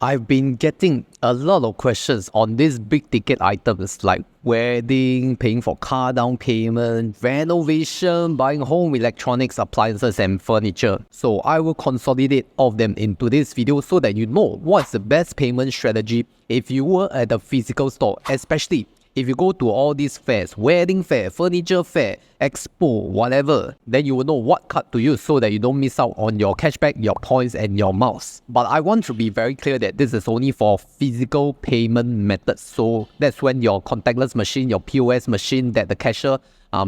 I've been getting a lot of questions on these big ticket items like wedding, paying for car down payment, renovation, buying home electronics, appliances and furniture. So I will consolidate all of them into this video so that you know what's the best payment strategy if you were at a physical store, especially if you go to all these fairs, wedding fair, furniture fair, expo, whatever, then you will know what card to use so that you don't miss out on your cashback, your points and your miles. But I want to be very clear that this is only for physical payment methods. So that's when your contactless machine, your POS machine that the cashier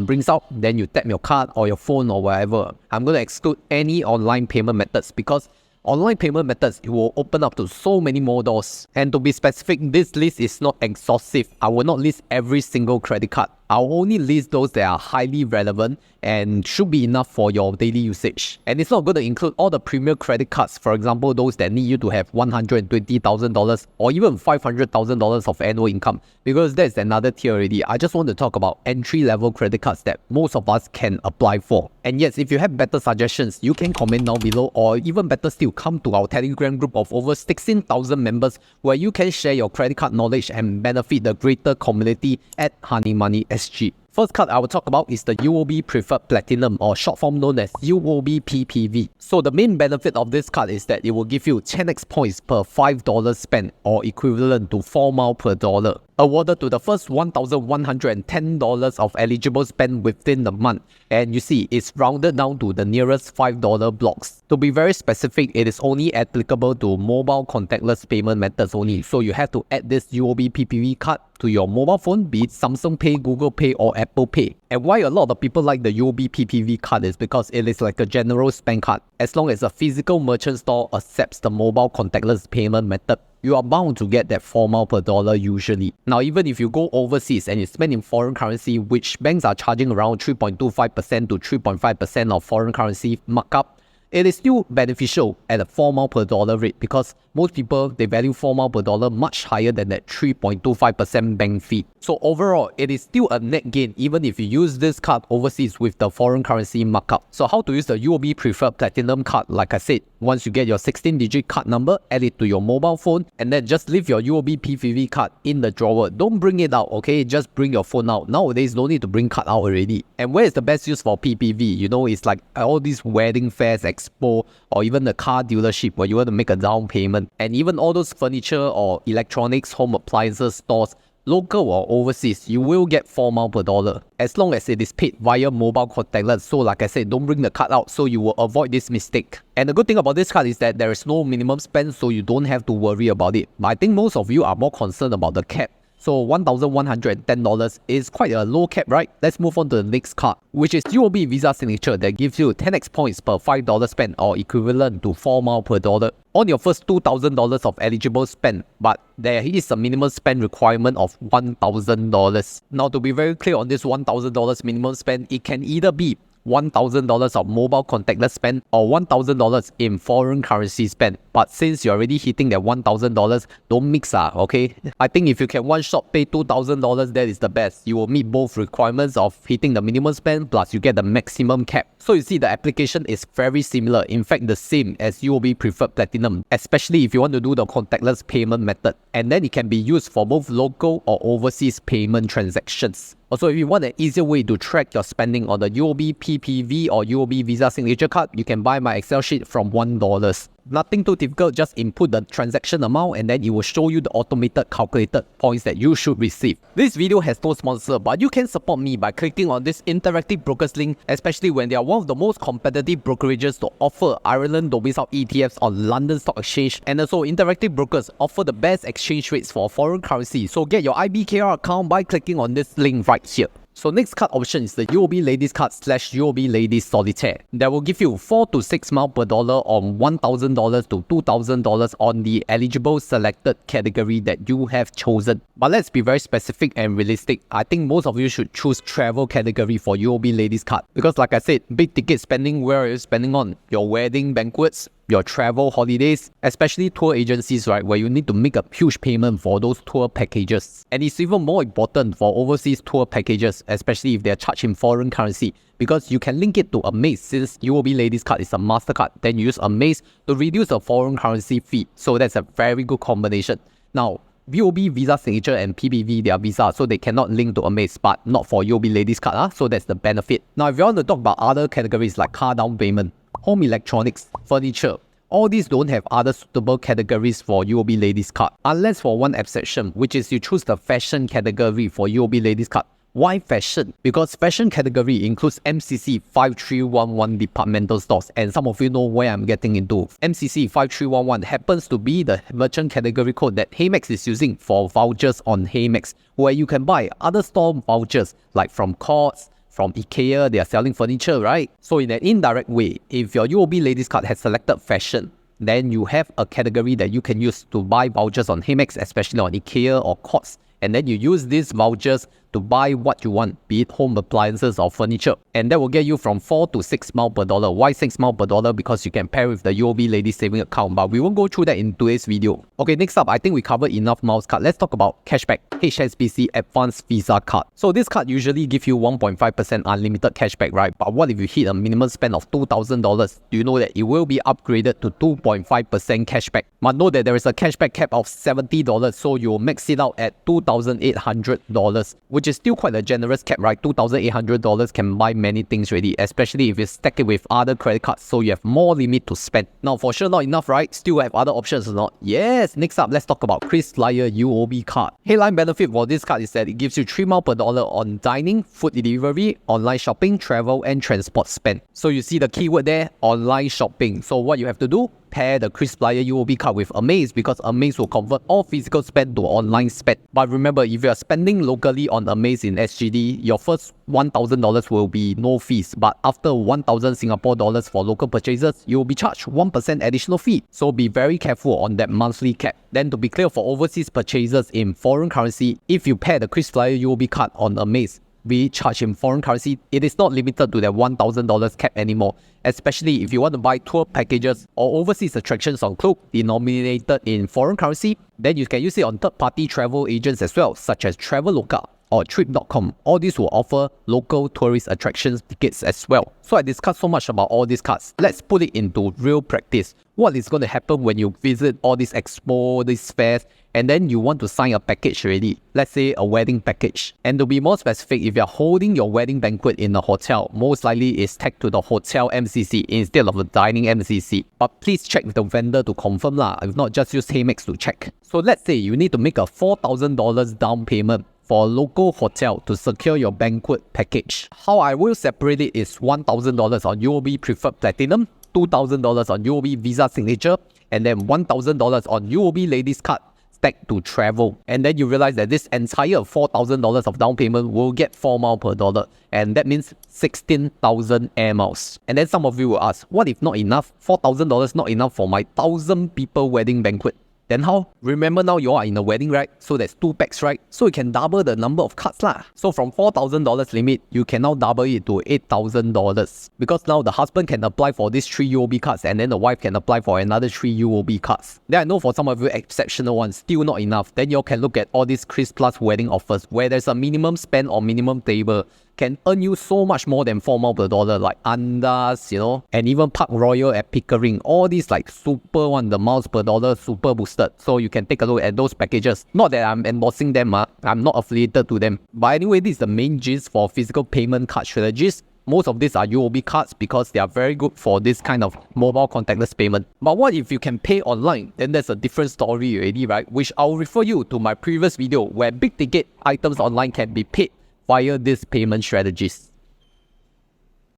brings out, then you tap your card or your phone or whatever. I'm going to exclude any online payment methods because online payment methods, it will open up to so many more doors. And to be specific, this list is not exhaustive. I will not list every single credit card. I'll only list those that are highly relevant and should be enough for your daily usage. And it's not going to include all the premier credit cards, for example, those that need you to have $120,000 or even $500,000 of annual income, because that's another tier already. I just want to talk about entry-level credit cards that most of us can apply for. And yes, if you have better suggestions, you can comment down below, or even better still, come to our Telegram group of over 16,000 members where you can share your credit card knowledge and benefit the greater community at Honey Money SG. First card I will talk about is the UOB Preferred Platinum, or short form known as UOB PPV. So the main benefit of this card is that it will give you 10x points per $5 spent, or equivalent to 4 miles per dollar, awarded to the first $1,110 of eligible spend within the month. And you see, it's rounded down to the nearest $5 blocks. To be very specific, it is only applicable to mobile contactless payment methods only. So you have to add this UOB PPV card to your mobile phone, be it Samsung Pay, Google Pay or Apple Pay. And why a lot of people like the UOB PPV card is because it is like a general spend card. As long as a physical merchant store accepts the mobile contactless payment method, you are bound to get that 4 miles per dollar usually. Now, even if you go overseas and you spend in foreign currency, which banks are charging around 3.25% to 3.5% of foreign currency markup, it is still beneficial at a 4 miles per dollar rate because most people, they value 4 miles per dollar much higher than that 3.25% bank fee. So overall, it is still a net gain even if you use this card overseas with the foreign currency markup. So how to use the UOB Preferred Platinum card? Like I said, once you get your 16-digit card number, add it to your mobile phone and then just leave your UOB PPV card in the drawer. Don't bring it out, okay? Just bring your phone out. Nowadays, no need to bring card out already. And where is the best use for PPV? You know, it's like all these wedding fairs, expo, or even the car dealership where you want to make a down payment. And even all those furniture or electronics, home appliances stores, local or overseas, you will get 4 miles per dollar as long as it is paid via mobile contactless. So like I said, don't bring the card out so you will avoid this mistake. And the good thing about this card is that there is no minimum spend, so you don't have to worry about it. But I think most of you are more concerned about the cap. So $1,110 is quite a low cap, right? Let's move on to the next card, which is UOB Visa Signature, that gives you 10x points per $5 spent, or equivalent to 4 miles per dollar on your first $2,000 of eligible spend. But there is a minimum spend requirement of $1,000. Now, to be very clear on this $1,000 minimum spend, it can either be $1,000 of mobile contactless spend or $1,000 in foreign currency spend. But since you're already hitting that $1,000, don't mix, okay? I think if you can one shot pay $2,000, that is the best. You will meet both requirements of hitting the minimum spend, plus you get the maximum cap. So you see, the application is very similar, in fact the same as UOB Preferred Platinum, especially if you want to do the contactless payment method. And then it can be used for both local or overseas payment transactions. Also, if you want an easier way to track your spending on the UOB PPV or UOB Visa Signature card, you can buy my Excel sheet from $1. Nothing too difficult, just input the transaction amount and then it will show you the automated calculated points that you should receive. This video has no sponsor, but you can support me by clicking on this Interactive Brokers link, especially when they are one of the most competitive brokerages to offer Ireland domiciled ETFs on London Stock Exchange. And also, Interactive Brokers offer the best exchange rates for foreign currency. So get your IBKR account by clicking on this link right here. So next card option is the UOB Ladies card / UOB Lady Solitaire. That will give you 4 to 6 miles per dollar on $1,000 to $2,000 on the eligible selected category that you have chosen. But let's be very specific and realistic. I think most of you should choose travel category for UOB Ladies card because like I said, big ticket spending, where are you spending on? Your wedding, banquets, your travel holidays, especially tour agencies, right, where you need to make a huge payment for those tour packages. And it's even more important for overseas tour packages, especially if they're charged in foreign currency, because you can link it to Amaze. Since UOB Lady's card is a MasterCard, then you use Amaze to reduce the foreign currency fee. So that's a very good combination. Now, UOB Visa Signature and PBV, they are Visa, so they cannot link to Amaze, but not for UOB Ladies card, so that's the benefit. Now, if you want to talk about other categories like car down payment, home electronics, furniture, all these don't have other suitable categories for UOB Ladies card, unless for one exception, which is you choose the fashion category for UOB Ladies card. Why fashion? Because fashion category includes MCC 5311 departmental stores, and some of you know where I'm getting into. MCC 5311 happens to be the merchant category code that heymax is using for vouchers on heymax, where you can buy other store vouchers like from Courts, from IKEA, they are selling furniture, right? So in an indirect way, if your UOB Ladies card has selected fashion, then you have a category that you can use to buy vouchers on heymax, especially on IKEA or Courts. And then you use these vouchers to buy what you want, be it home appliances or furniture. And that will get you from 4 to 6 miles per dollar. Why 6 miles per dollar? Because you can pair with the UOB Lady saving account, but we won't go through that in today's video. Okay, next up, I think we covered enough miles card. Let's talk about Cashback, HSBC Advanced Visa card. So this card usually gives you 1.5% unlimited cashback, right? But what if you hit a minimum spend of $2,000? Do you know that it will be upgraded to 2.5% cashback? But know that there is a cashback cap of $70, so you'll max it out at $2,800, which is still quite a generous cap, right? $2,800 can buy many things already, especially if you stack it with other credit cards, so you have more limit to spend. Now, for sure not enough, right? Still have other options or not? Yes! Next up, let's talk about KrisFlyer UOB card. Headline benefit for this card is that it gives you 3 miles per dollar on dining, food delivery, online shopping, travel, and transport spend. So you see the keyword there, online shopping. So what you have to do? Pair the KrisFlyer UOB card with Amaze, because Amaze will convert all physical spend to online spend. But remember, if you are spending locally on Amaze in SGD, your first $1,000 will be no fees. But after 1,000 Singapore dollars for local purchases, you will be charged 1% additional fee. So be very careful on that monthly cap. Then to be clear, for overseas purchases in foreign currency, if you pair the KrisFlyer UOB card on Amaze, we charge in foreign currency, it is not limited to that $1,000 cap anymore. Especially if you want to buy tour packages or overseas attractions on Klook denominated in foreign currency, then you can use it on third-party travel agents as well, such as Traveloka or Trip.com. All these will offer local tourist attractions tickets as well. So I discussed so much about all these cards. Let's put it into real practice. What is going to happen when you visit all these expo, these fairs, and then you want to sign a package already? Let's say a wedding package. And to be more specific, if you're holding your wedding banquet in a hotel, most likely it's tagged to the hotel MCC instead of the dining MCC. But please check with the vendor to confirm lah. If not, just use heymax to check. So let's say you need to make a $4,000 down payment for a local hotel to secure your banquet package. How I will separate it is $1,000 on UOB Preferred Platinum, $2,000 on UOB Visa Signature, and then $1,000 on UOB Ladies card stacked to travel. And then you realize that this entire $4,000 of down payment will get 4 miles per dollar, and that means 16,000 air miles. And then some of you will ask, what if not enough? $4,000 not enough for my 1,000 people wedding banquet. Then how? Remember now you are in a wedding, right? So there's 2 packs, right? So you can double the number of cards lah. So from $4,000 limit, you can now double it to $8,000. Because now the husband can apply for these 3 UOB cards, and then the wife can apply for another 3 UOB cards. Then I know for some of you exceptional ones, still not enough. Then you can look at all these Kris Plus wedding offers, where there's a minimum spend or minimum table can earn you so much more than 4 miles per dollar, like Andas, you know, and even Park Royal at Pickering. All these like super one, the miles per dollar super boosted. So you can take a look at those packages. Not that I'm endorsing them, I'm not affiliated to them. But anyway, this is the main gist for physical payment card strategies. Most of these are UOB cards because they are very good for this kind of mobile contactless payment. But what if you can pay online? Then that's a different story already, right? Which I'll refer you to my previous video where big ticket items online can be paid via these payment strategies.